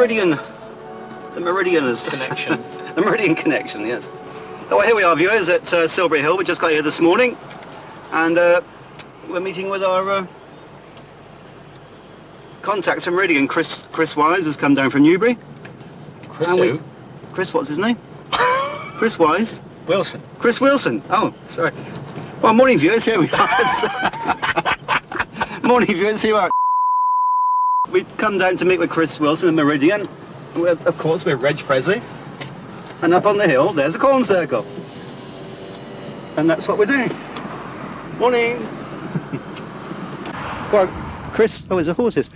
Meridian connection. The Meridian connection, yes. Oh, well, here we are, viewers, at Silbury Hill. We just got here this morning, and we're meeting with our contacts from Meridian. Chris Eyles has come down from Newbury. Chris who? Chris, what's his name? Chris Eyles? Wilson. Chris Wilson. Oh, sorry. Well, morning, viewers. Here we are. Morning, viewers. Here we are. We've come down to meet with Chris Wilson and Meridian. Of course, we're Reg Presley. And up on the hill, there's a corn circle. And that's what we're doing. Morning. Well, Chris, there's the horses.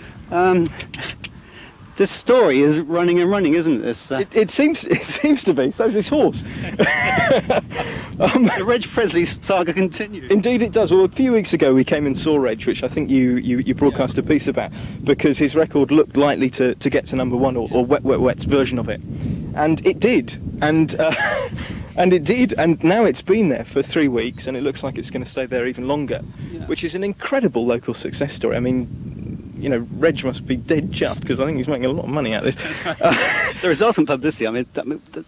This story is running and running, isn't it? This, it seems to be. So's this horse. The Reg Presley saga continues. Indeed it does. Well, a few weeks ago we came and saw Reg, which I think you broadcast a piece about, because his record looked likely to get to number one, or Wet Wet Wet's version of it. And it did. And it did, and now it's been there for 3 weeks, and it looks like it's going to stay there even longer, which is an incredible local success story. I mean, you know, Reg must be dead chuffed, because I think he's making a lot of money out of this. The resultant publicity, I mean,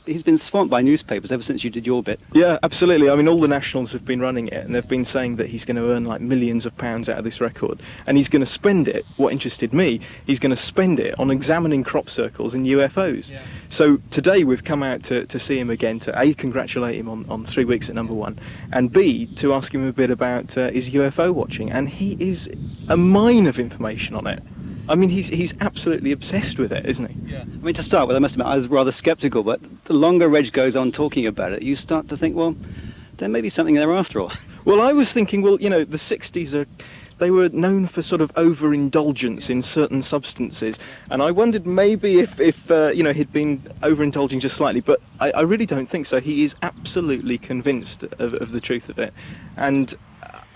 he's been swamped by newspapers ever since you did your bit. Yeah, absolutely. I mean, all the nationals have been running it, and they've been saying that he's going to earn like millions of pounds out of this record, and he's going to spend it, what interested me, he's going to spend it on examining crop circles and UFOs. Yeah. So today we've come out to see him again, to A, congratulate him on 3 weeks at number one, and B, to ask him a bit about his UFO watching, and he is a mine of information on it. I mean, he's absolutely obsessed with it, isn't he? Yeah. I mean, to start with, I must admit, I was rather sceptical, but the longer Reg goes on talking about it, you start to think, well, there may be something there after all. Well, I was thinking, well, you know, the 60s they were known for sort of overindulgence in certain substances, and I wondered maybe if you know, he'd been overindulging just slightly, but I really don't think so. He is absolutely convinced of the truth of it, and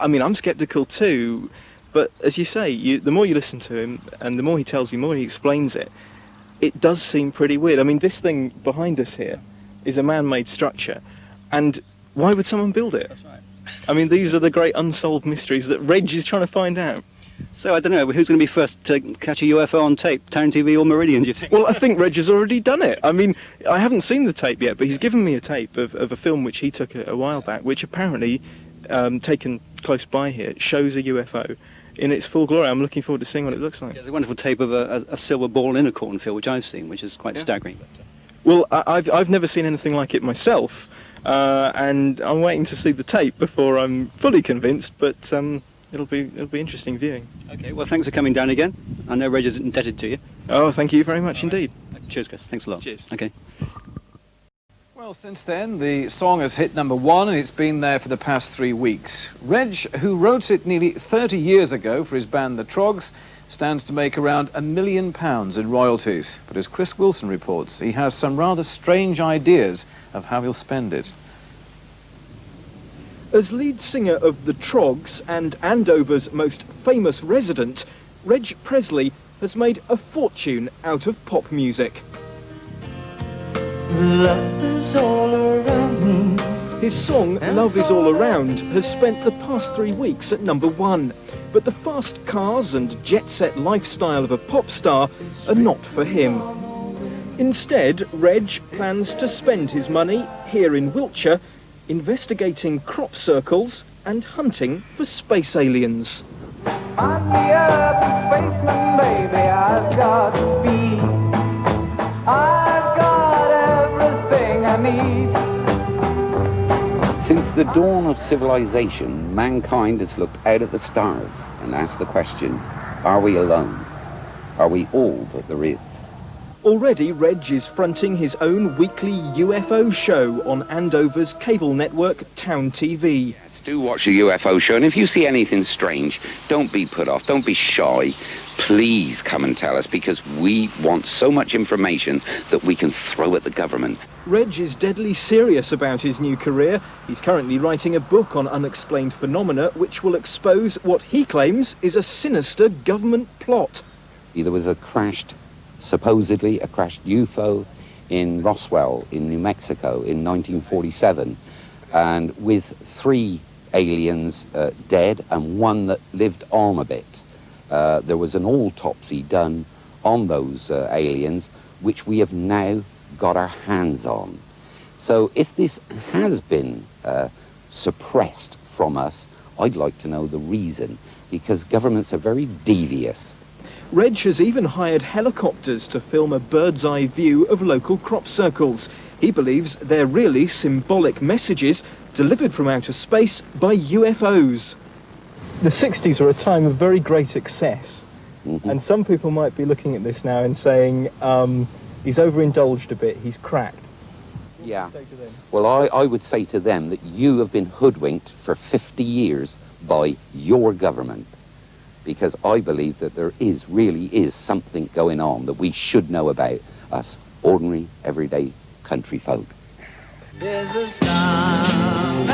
I mean, I'm sceptical too. But as you say, the more you listen to him and the more he tells you, the more he explains it, it does seem pretty weird. I mean, this thing behind us here is a man-made structure, and why would someone build it? That's right. I mean, these are the great unsolved mysteries that Reg is trying to find out. So I don't know, who's going to be first to catch a UFO on tape, TownTV or Meridian, do you think? Well, I think Reg has already done it. I mean, I haven't seen the tape yet, but he's given me a tape of a film which he took a while back, which apparently, taken close by here, shows a UFO in its full glory. I'm looking forward to seeing what it looks like. There's a wonderful tape of a silver ball in a cornfield, which I've seen, which is quite staggering. Well, I've never seen anything like it myself, and I'm waiting to see the tape before I'm fully convinced, but it'll be interesting viewing. Okay, well, thanks for coming down again. I know Reg is indebted to you. Oh, thank you very much indeed. Cheers, Chris. Thanks a lot. Cheers. Okay. Well, since then, the song has hit number one, and it's been there for the past 3 weeks. Reg, who wrote it nearly 30 years ago for his band The Trogs, stands to make around £1 million in royalties. But as Chris Wilson reports, he has some rather strange ideas of how he'll spend it. As lead singer of The Trogs and Andover's most famous resident, Reg Presley has made a fortune out of pop music. Love is all around me. His song, Love Is All Around, has spent the past 3 weeks at number one. But the fast cars and jet-set lifestyle of a pop star are not for him. Instead, Reg plans to spend his money here in Wiltshire, investigating crop circles and hunting for space aliens. Find me up a spaceman, baby, I've got speed. I've got everything I need. Since the dawn of civilization, mankind has looked out at the stars and asked the question, are we alone? Are we all that there is? Already, Reg is fronting his own weekly UFO show on Andover's cable network, TownTV. Yes, do watch the UFO show, and if you see anything strange, don't be put off, don't be shy. Please come and tell us, because we want so much information that we can throw at the government. Reg is deadly serious about his new career. He's currently writing a book on unexplained phenomena which will expose what he claims is a sinister government plot. There was supposedly a crashed UFO in Roswell in New Mexico in 1947, and with 3 aliens dead and 1 that lived on a bit. There was an autopsy done on those aliens, which we have now got our hands on. So if this has been suppressed from us, I'd like to know the reason, because governments are very devious. Reg has even hired helicopters to film a bird's eye view of local crop circles. He believes they're really symbolic messages delivered from outer space by UFOs. The 60s were a time of very great excess. And some people might be looking at this now and saying, he's overindulged a bit, he's cracked. Yeah. Well, I would say to them that you have been hoodwinked for 50 years by your government, because I believe that there really is something going on that we should know about, us ordinary, everyday country folk. There's a starman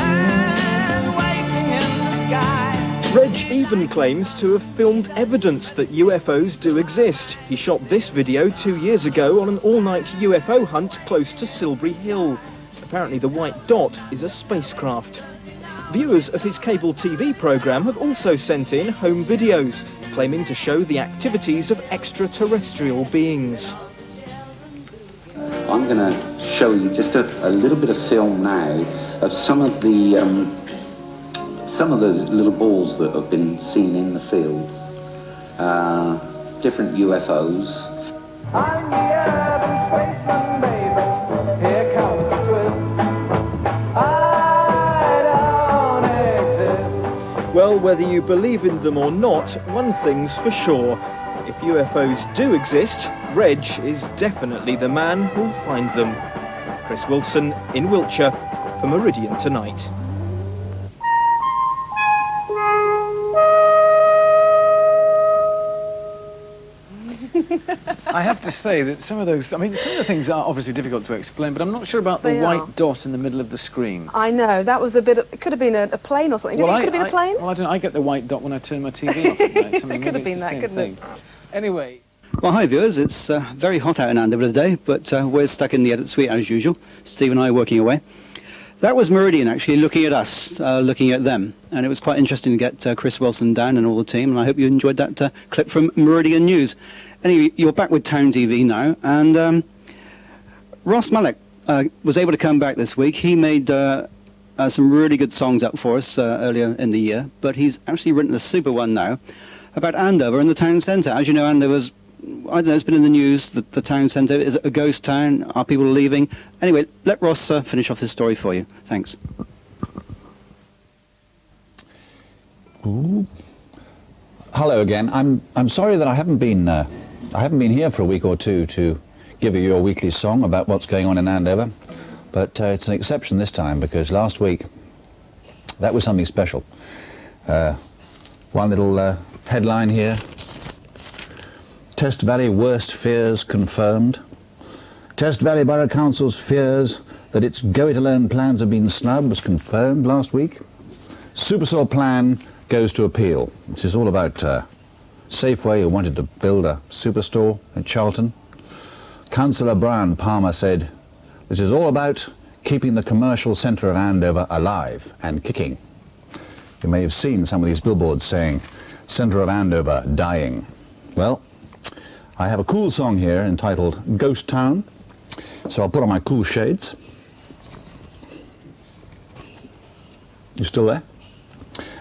waiting in the sky. Reg even claims to have filmed evidence that UFOs do exist. He shot this video 2 years ago on an all-night UFO hunt close to Silbury Hill. Apparently the white dot is a spacecraft. Viewers of his cable TV programme have also sent in home videos, claiming to show the activities of extraterrestrial beings. I'm going to show you just a little bit of film now of some of the little balls that have been seen in the fields, different UFOs. I'm the urban spaceman, baby. Here comes the twist. I don't exist. Well, whether you believe in them or not, one thing's for sure. If UFOs do exist, Reg is definitely the man who'll find them. Chris Wilson in Wiltshire for Meridian Tonight. I have to say that some of those, I mean, some of the things are obviously difficult to explain, but I'm not sure about the They white are. dot in the middle of the screen. I know, that was a bit of, it could have been a plane or something. Didn't it? It could have been a plane? Well, I don't know, I get the white dot when I turn my TV off at night. So It could have maybe been it's the that, same couldn't thing. it? Anyway. Well, hi viewers, it's very hot out in Andover today, but we're stuck in the edit suite as usual. Steve and I are working away. That was Meridian actually looking at us, looking at them, and it was quite interesting to get Chris Wilson down and all the team, and I hope you enjoyed that clip from Meridian News. Anyway, you're back with TownTV now, and Ross Mallock was able to come back this week. He made some really good songs up for us earlier in the year, but he's actually written a super one now about Andover and the town centre. As you know, Andover's, I don't know, it's been in the news that the town centre is a ghost town. Are people leaving? Anyway, let Ross finish off his story for you. Thanks. Ooh. Hello again. I'm sorry that I haven't been here for a week or two to give you your weekly song about what's going on in Andover, but it's an exception this time because last week that was something special. One little headline here: Test Valley worst fears confirmed. Test Valley Borough Council's fears that its go-it-alone plans have been snubbed was confirmed last week. Superstore plan goes to appeal. This is all about Safeway, who wanted to build a superstore in Charlton. Councillor Brian Palmer said, this is all about keeping the commercial centre of Andover alive and kicking. You may have seen some of these billboards saying, Centre of Andover dying. Well, I have a cool song here entitled Ghost Town, so I'll put on my cool shades. You still there?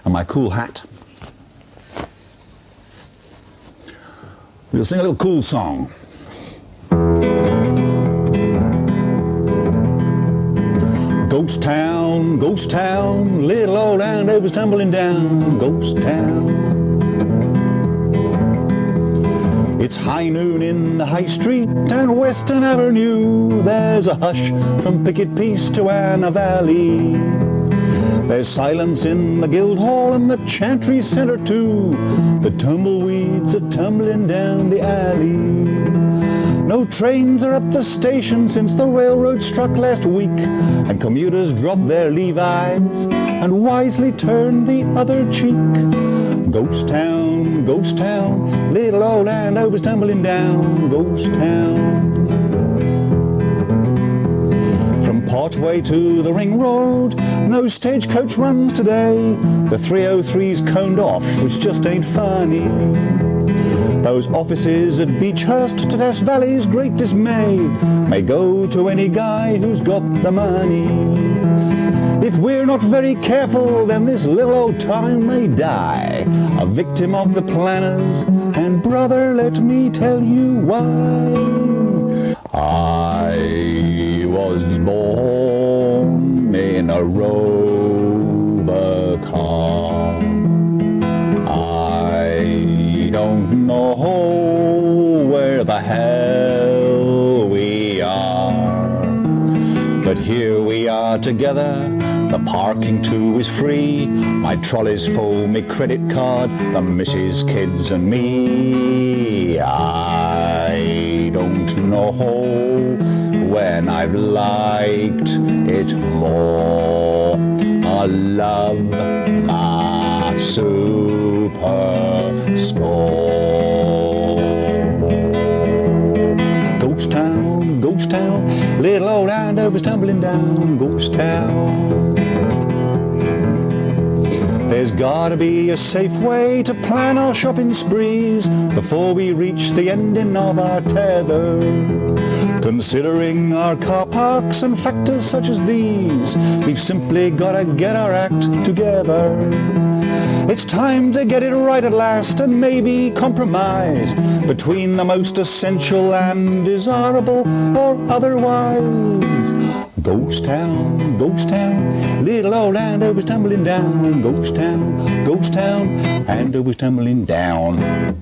And my cool hat. We'll sing a little cool song. Ghost town, little old Andover's tumbling down. Ghost town. It's high noon in the high street down Western Avenue. There's a hush from Picket Peace to Anna Valley. There's silence in the Guildhall and the Chantry Centre too. The tumbleweeds are tumbling down the alley. No trains are at the station since the railroad struck last week, and commuters dropped their Levi's and wisely turned the other cheek. Ghost town, little old Andover's tumbling down. Ghost town. From Portway to the Ring Road, no stagecoach runs today. The 303's coned off, which just ain't funny. Those offices at Beechhurst to Test Valley's great dismay may go to any guy who's got the money. If we're not very careful, then this little old town may die, a victim of the planners, and brother, let me tell you why. I was born in a rover car. I don't know where the hell we are, but here we are together. The parking too is free. My trolley's full, me credit card, the missus, kids and me. I don't know when I've liked it more. I love my superstore. Ghost town, little old Andover's tumbling down. Ghost town. There's gotta be a safe way to plan our shopping sprees before we reach the ending of our tether. Considering our car parks and factors such as these, we've simply gotta get our act together. It's time to get it right at last and maybe compromise between the most essential and desirable or otherwise. Ghost town, little old Andover's tumbling down. Ghost town, Andover's tumbling down.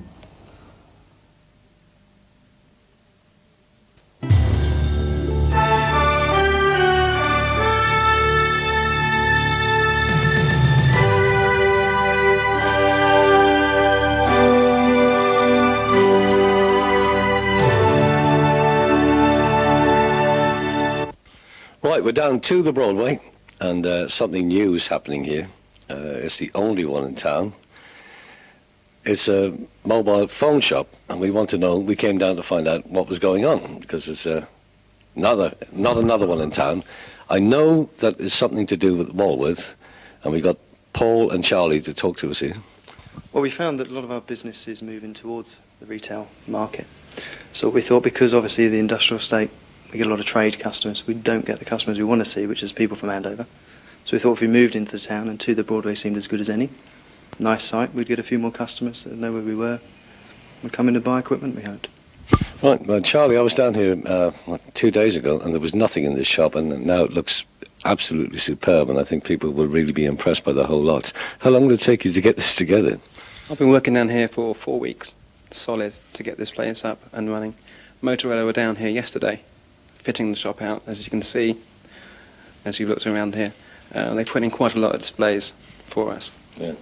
Right, we're down to the Broadway, and something new is happening here. It's the only one in town. It's a mobile phone shop, and we came down to find out what was going on, because it's not another one in town. I know that it's something to do with Walworth, and we got Paul and Charlie to talk to us here. Well, we found that a lot of our business is moving towards the retail market. So we thought, because obviously the industrial estate, we get a lot of trade customers. We don't get the customers we want to see, which is people from Andover. So we thought if we moved into the town, and to the Broadway seemed as good as any, nice site, we'd get a few more customers that know where we were, would come in to buy equipment, we hoped. Right, well, Charlie, I was down here 2 days ago, and there was nothing in this shop, and now it looks absolutely superb, and I think people will really be impressed by the whole lot. How long did it take you to get this together? I've been working down here for 4 weeks, solid, to get this place up and running. Motorola were down here yesterday, fitting the shop out, as you can see, as you've looked around here. They put in quite a lot of displays for us. Yeah.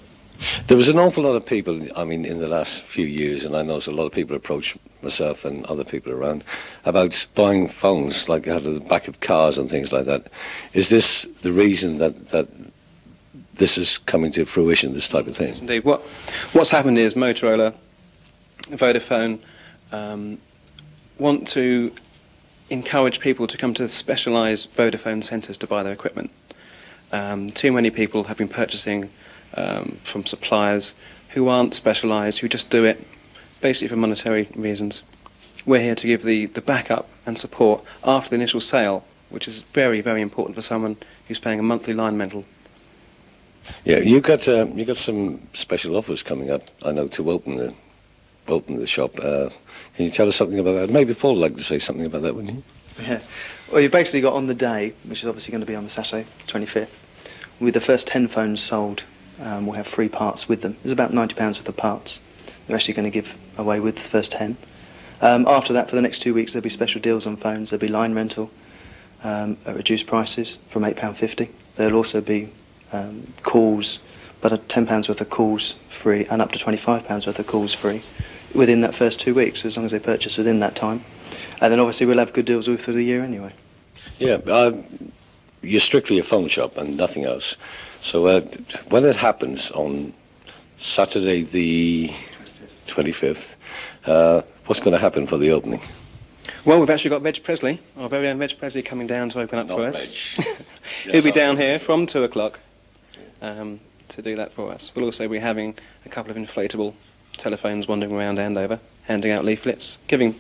There was an awful lot of people, I mean, in the last few years, and I noticed a lot of people approach myself and other people around about buying phones, like out of the back of cars and things like that. Is this the reason that this is coming to fruition, this type of thing? Yes, indeed. What's happened is Motorola, Vodafone, want to encourage people to come to specialised Vodafone centres to buy their equipment. Too many people have been purchasing from suppliers who aren't specialised, who just do it basically for monetary reasons. We're here to give the backup and support after the initial sale, which is very, very important for someone who's paying a monthly line rental. Yeah, you got some special offers coming up, I know, to open the shop. Can you tell us something about that? Maybe Paul would like to say something about that, wouldn't he? Yeah. Well, you basically got on the day, which is obviously going to be on the Saturday, 25th, with the first 10 phones sold, we'll have free parts with them. There's about £90 worth of parts they're actually going to give away with the first 10. After that, for the next 2 weeks, there'll be special deals on phones. There'll be line rental at reduced prices from £8.50. There'll also be calls, but £10 worth of calls free, and up to £25 worth of calls free within that first 2 weeks, as long as they purchase within that time. And then obviously we'll have good deals all through the year anyway. Yeah, you're strictly a phone shop and nothing else. So when it happens on Saturday the 25th, what's going to happen for the opening? Well, we've actually got Reg Presley, our very own Reg Presley, coming down to open up for us. He'll be down here from 2 o'clock to do that for us. We'll also be having a couple of inflatable telephones wandering around Andover, handing out leaflets, giving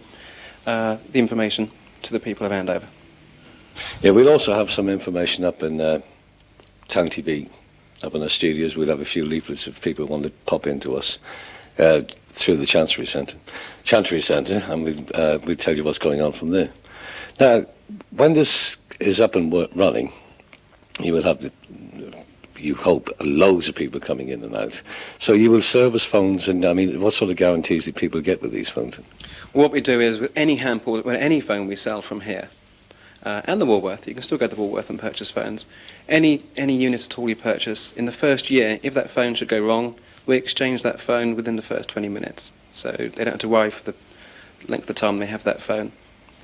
the information to the people of Andover. Yeah, we'll also have some information up in TownTV, up in our studios. We'll have a few leaflets if people want to pop into us through the Chancery Centre, and we'll tell you what's going on from there. Now, when this is up and running, you will have, you hope, loads of people coming in and out. So you will service phones, and I mean, what sort of guarantees do people get with these phones? What we do is, with any any phone we sell from here, and the Woolworth, you can still go to Woolworth and purchase phones. Any unit at all you purchase, in the first year, if that phone should go wrong, we exchange that phone within the first 20 minutes. So they don't have to worry for the length of time they have that phone.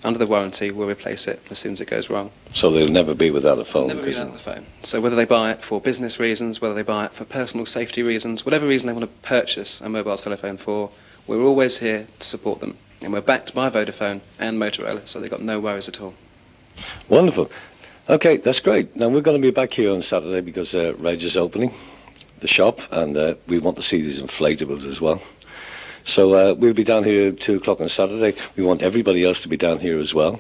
Under the warranty, we'll replace it as soon as it goes wrong. So they'll never be without a phone? Never be without the phone. So whether they buy it for business reasons, whether they buy it for personal safety reasons, whatever reason they want to purchase a mobile telephone for, we're always here to support them. And we're backed by Vodafone and Motorola, so they've got no worries at all. Wonderful. Okay, that's great. Now, we're going to be back here on Saturday because Reg is opening the shop, and we want to see these inflatables as well. So we'll be down here at 2 o'clock on Saturday. We want everybody else to be down here as well,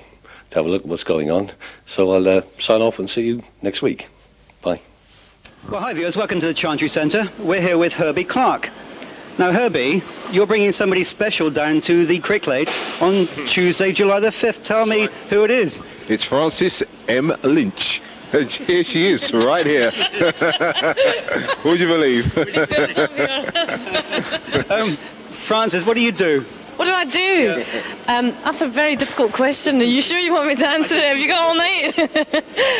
to have a look at what's going on. So I'll sign off and see you next week. Bye. Well, hi viewers, welcome to the Chancery Centre. We're here with Herbie Clark. Now, Herbie, you're bringing somebody special down to the Cricklade on Tuesday, July the 5th. Tell me who it is. It's Frances M. Lynch. Here she is, right here. Would you believe? Frances, what do you do? What do I do? That's a very difficult question. Are you sure you want me to answer it? Have you got all night?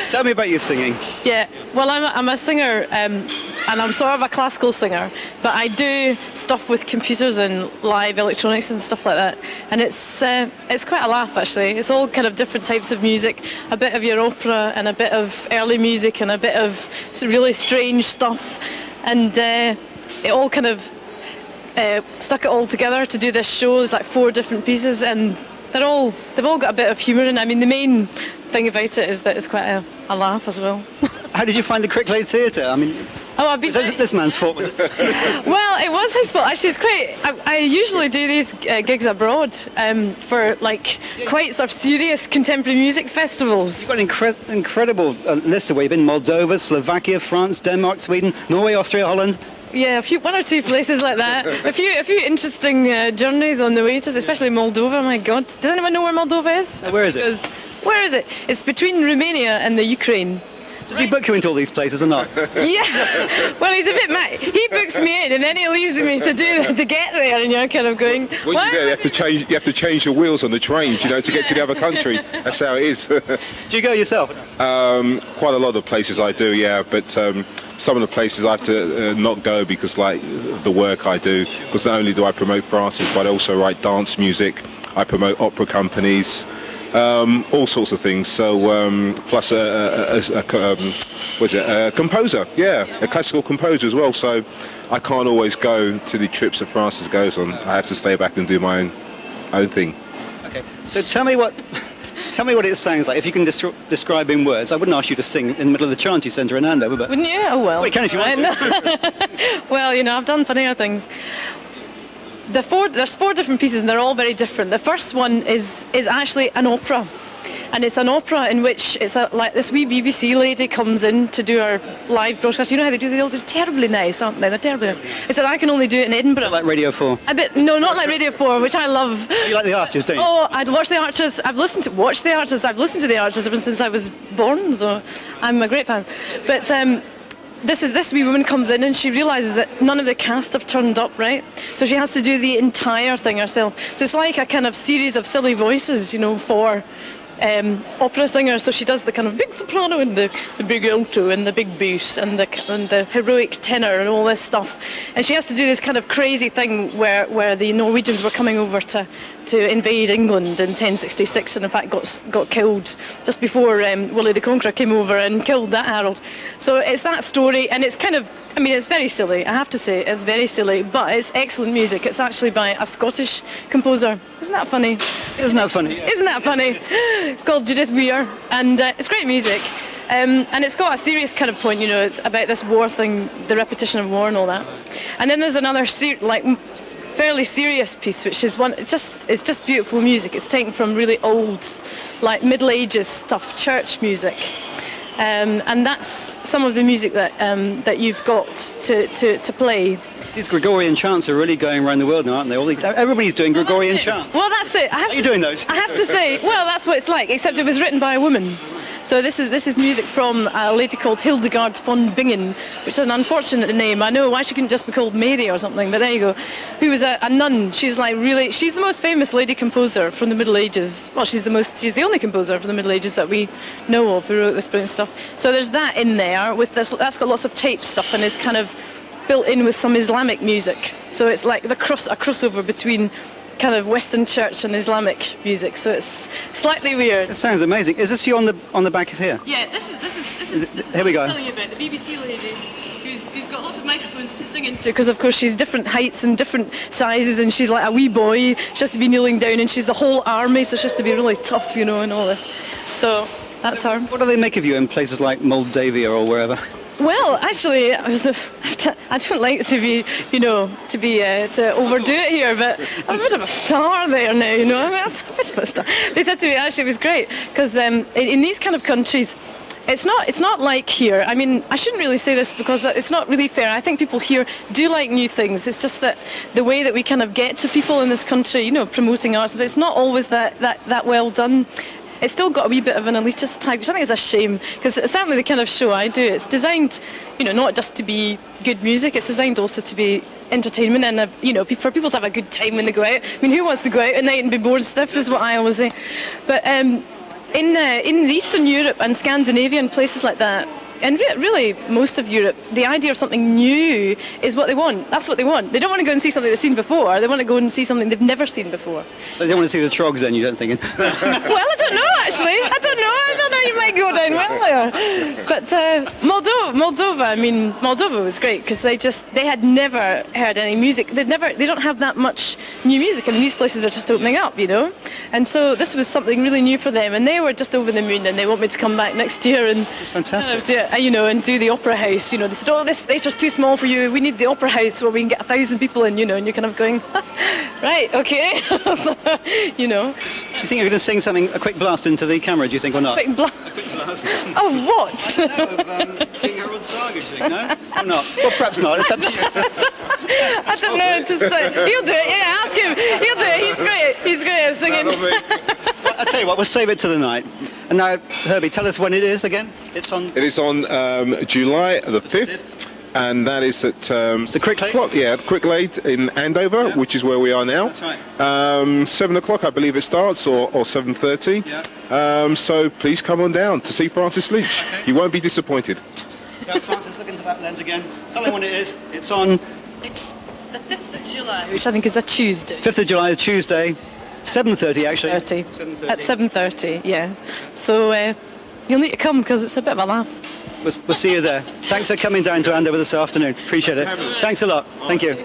Tell me about your singing. Yeah, well, I'm a singer, and I'm sort of a classical singer, but I do stuff with computers and live electronics and stuff like that. And it's quite a laugh, actually. It's all kind of different types of music, a bit of your opera and a bit of early music and a bit of really strange stuff. And it all kind of stuck it all together to do this show. It's like 4 different pieces, and they've all got a bit of humour in it. I mean, the main thing about it is that it's quite a laugh as well. How did you find the Cricklade Theatre? I mean, this man's fault, was it? Well, it was his fault. Actually, it's quite. I usually do these gigs abroad for like quite sort of serious contemporary music festivals. You've got an incredible list of where you've been: Moldova, Slovakia, France, Denmark, Sweden, Norway, Austria, Holland. Yeah, one or two places like that. A few interesting journeys on the way to, especially Moldova. My God, does anyone know where Moldova is? Where is it? Where is it? It's between Romania and the Ukraine. Does he book you into all these places or not? Yeah. Well, he's a bit mad. He books me in, and then he leaves me to get there, and you're kind of going. When you get, you have to change your wheels on the trains, to get to the other country. That's how it is. Do you go yourself? Quite a lot of places I do, yeah, but some of the places I have to not go because, like, the work I do. Because not only do I promote Francis, but I also write dance music. I promote opera companies. All sorts of things. So plus a composer, a classical composer as well. So I can't always go to the trips that Francis goes on. I have to stay back and do my own thing. Okay. So tell me what it sounds like. If you can describe in words. I wouldn't ask you to sing in the middle of the Chancery Centre in Andover, but wouldn't you? Oh well. Well, you can if you want to. Well, I've done funnier things. There's 4 different pieces, and they're all very different. The first one is actually an opera, and it's an opera in which it's like this wee BBC lady comes in to do our live broadcast. You know how they do the old? They're terribly nice, aren't they? They're terribly nice. It's that I can only do it in Edinburgh. Like Radio 4. No, not like Radio 4, which I love. You like the Archers, don't you? Oh, I'd watch the Archers. I've listened to the Archers ever since I was born, so I'm a great fan. But this wee woman comes in and she realises that none of the cast have turned up, right? So she has to do the entire thing herself. So it's like a kind of series of silly voices, for opera singers. So she does the kind of big soprano and the big alto and the big bass and the heroic tenor and all this stuff. And she has to do this kind of crazy thing where the Norwegians were coming over to invade England in 1066, and in fact got killed just before Willie the Conqueror came over and killed that Harold. So it's that story, and it's kind of, it's very silly. I have to say, it's very silly, but it's excellent music. It's actually by a Scottish composer. Isn't that funny? Isn't that funny? Isn't that funny? Called Judith Weir, and it's great music. And it's got a serious kind of point, it's about this war thing, the repetition of war and all that. And then there's another fairly serious piece, which is it's just beautiful music. It's taken from really old, like Middle Ages stuff, church music. And that's some of the music that you've got to play. These Gregorian chants are really going around the world now, aren't they? Everybody's doing Gregorian chants. Well, that's it. How are you doing those? I have to say, well, that's what it's like, except it was written by a woman. So this is music from a lady called Hildegard von Bingen, which is an unfortunate name. I know why she couldn't just be called Mary or something, but there you go. Who was a nun. She's the most famous lady composer from the Middle Ages. Well, she's the only composer from the Middle Ages that we know of who wrote this brilliant stuff. So there's that in there with this. That's got lots of tape stuff and is kind of built in with some Islamic music. So it's like a crossover between kind of Western church and Islamic music. So it's slightly weird. It sounds amazing. Is this you on the back of here? Yeah, this is here we go. I'm telling you about the BBC lady who's got lots of microphones to sing into, because of course she's different heights and different sizes, and she's like a wee boy. She has to be kneeling down, and she's the whole army, so she has to be really tough, and all this. So that's her. What do they make of you in places like Moldavia or wherever? Well, actually, I don't like to overdo it here, but I'm a bit of a star there now, I mean, that's a bit of a star. They said to me, actually, it was great, because in these kind of countries, it's not like here. I mean, I shouldn't really say this because it's not really fair. I think people here do like new things. It's just that the way that we kind of get to people in this country, promoting arts, it's not always that well done. It's still got a wee bit of an elitist tag, which I think is a shame, because certainly the kind of show I do, it's designed, not just to be good music, it's designed also to be entertainment and, for people to have a good time when they go out. I mean, who wants to go out at night and be bored stiff, is what I always say. But in Eastern Europe and Scandinavia and places like that, and really most of Europe, the idea of something new is what they want. That's what they want. They don't want to go and see something they've seen before. They want to go and see something they've never seen before. So they don't want to see the Trogs then, you don't think? Well, I don't know, actually. I don't know. You might go down well there. But Moldova was great, because they had never heard any music. They don't have that much new music, and these places are just opening up, And so this was something really new for them, and they were just over the moon, and they want me to come back next year and it's fantastic. And do the opera house. They said, oh, this theatre's too small for you. We need the opera house where we can get 1,000 people in. And you're kind of going, right, okay. Do you think you're going to sing a quick blast into the camera? Do you think or not? Quick blast. Oh, what? I don't know, of King Harold Saga, do you think, no? Or not? Well, perhaps not. It's up to you. I don't know. He'll do it. Yeah, ask him. He'll do it. He's great at singing. Well, I'll tell you what, we'll save it to the night. And now, Herbie, tell us when it is again. It is on July the 5th. And that is at the Cricklade? Yeah, Cricklade in Andover, which is where we are now. That's right. 7 o'clock, I believe it starts, or 7:30. Yeah. So please come on down to see Francis Lynch. Okay. You won't be disappointed. Go, Francis, look into that lens again. Tell them when it is. It's on... It's the 5th of July, which I think is a Tuesday. 5th of July, Tuesday. 7:30 actually. 7:30. At 7:30, yeah. So you'll need to come, because it's a bit of a laugh. We'll see you there. Thanks for coming down to Andover this afternoon. Appreciate it. Thanks a lot. Thank you.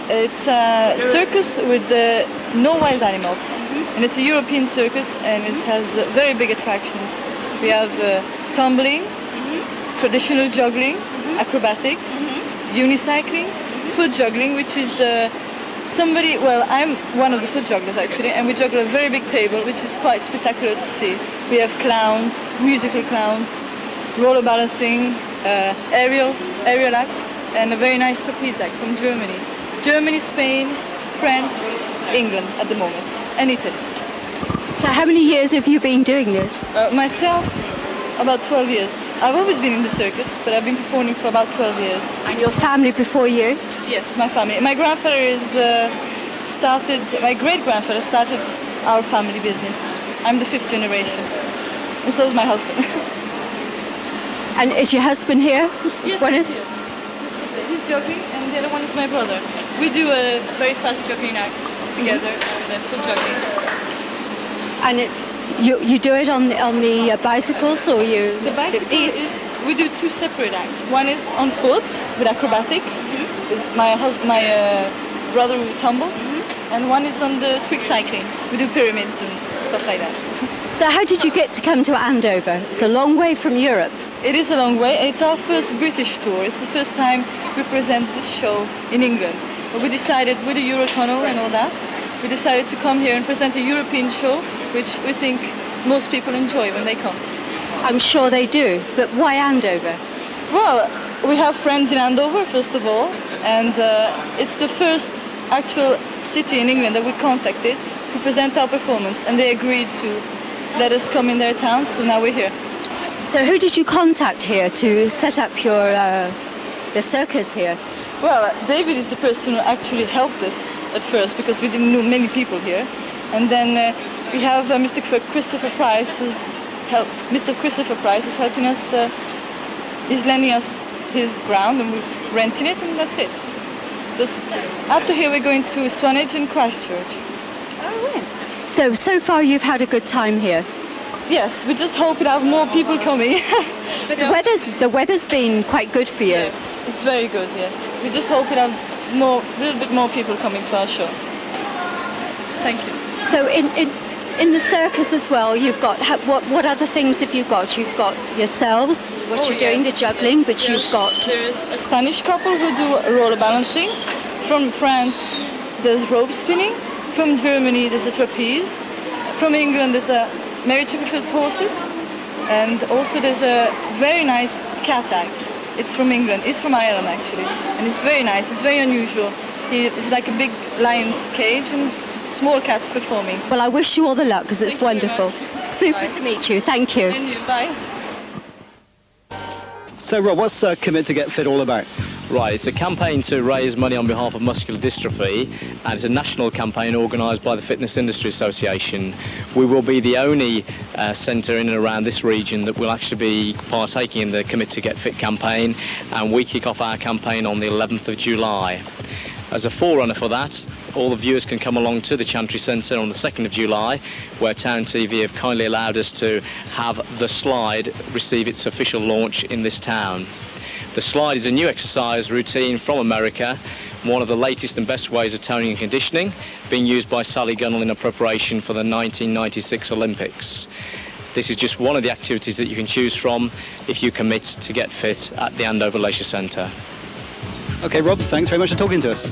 It's a circus with no wild animals, and it's a European circus, and it has very big attractions. We have tumbling, traditional juggling, acrobatics, unicycling, foot juggling, which is Well, I'm one of the foot jugglers actually, and we juggle a very big table, which is quite spectacular to see. We have clowns, musical clowns, roller balancing, aerial acts, and a very nice trapeze act from Germany. Germany, Spain, France, England at the moment, and Italy. So how many years have you been doing this? Myself, about 12 years. I've always been in the circus, but I've been performing for about 12 years. And your family before you? Yes, my family. My grandfather my great-grandfather started our family business. I'm the 5th generation, and so is my husband. And is your husband here? Yes, he's here. He's juggling, and the other one is my brother. We do a very fast juggling act together, and full juggling. And it's you do it on the bicycles, or you? The bicycle is, we do 2 separate acts. One is on foot with acrobatics. It's my brother who tumbles, and one is on the twig cycling. We do pyramids and stuff like that. So how did you get to come to Andover? It's a long way from Europe. It is a long way. It's our first British tour. It's the first time we present this show in England. But we decided, with the Eurotunnel and all that, we decided to come here and present a European show, which we think most people enjoy when they come. I'm sure they do, but why Andover? Well, we have friends in Andover, first of all, and it's the first actual city in England that we contacted to present our performance, and they agreed to let us come in their town, so now we're here. So who did you contact here to set up your the circus here? Well, David is the person who actually helped us at first, because we didn't know many people here. And then we have Mr. Christopher Price, who's helping us. He's lending us his ground, and we're renting it, and that's it. After here, we're going to Swanage and Christchurch. Oh, right. So far you've had a good time here? Yes, we just hope to have more people coming. But the weather's been quite good for you. Yes, it's very good, yes. We just hope to have a little bit more people coming to our show. Thank you. So in the circus as well, you've got, what other things have you got? You've got yourselves, what you're doing, the juggling, but you've got... There's a Spanish couple who do roller balancing. From France, there's rope spinning. From Germany, there's a trapeze. From England, there's a Mary Chipperfield's horses. And also there's a very nice cat act. It's from England. It's from Ireland, actually. And it's very nice. It's very unusual. It's like a big lion's cage and small cats performing. Well, I wish you all the luck, because it's wonderful. Super to meet you. Thank you. And you. Bye. So, Rob, what's Commit to Get Fit all about? Right, it's a campaign to raise money on behalf of muscular dystrophy, and it's a national campaign organised by the Fitness Industry Association. We will be the only centre in and around this region that will actually be partaking in the Commit to Get Fit campaign, and we kick off our campaign on the 11th of July. As a forerunner for that, all the viewers can come along to the Chantry Centre on the 2nd of July, where TownTV have kindly allowed us to have the slide receive its official launch in this town. The slide is a new exercise routine from America, one of the latest and best ways of toning and conditioning, being used by Sally Gunnell in a preparation for the 1996 Olympics. This is just one of the activities that you can choose from if you commit to get fit at the Andover Leisure Centre. OK, Rob, thanks very much for talking to us.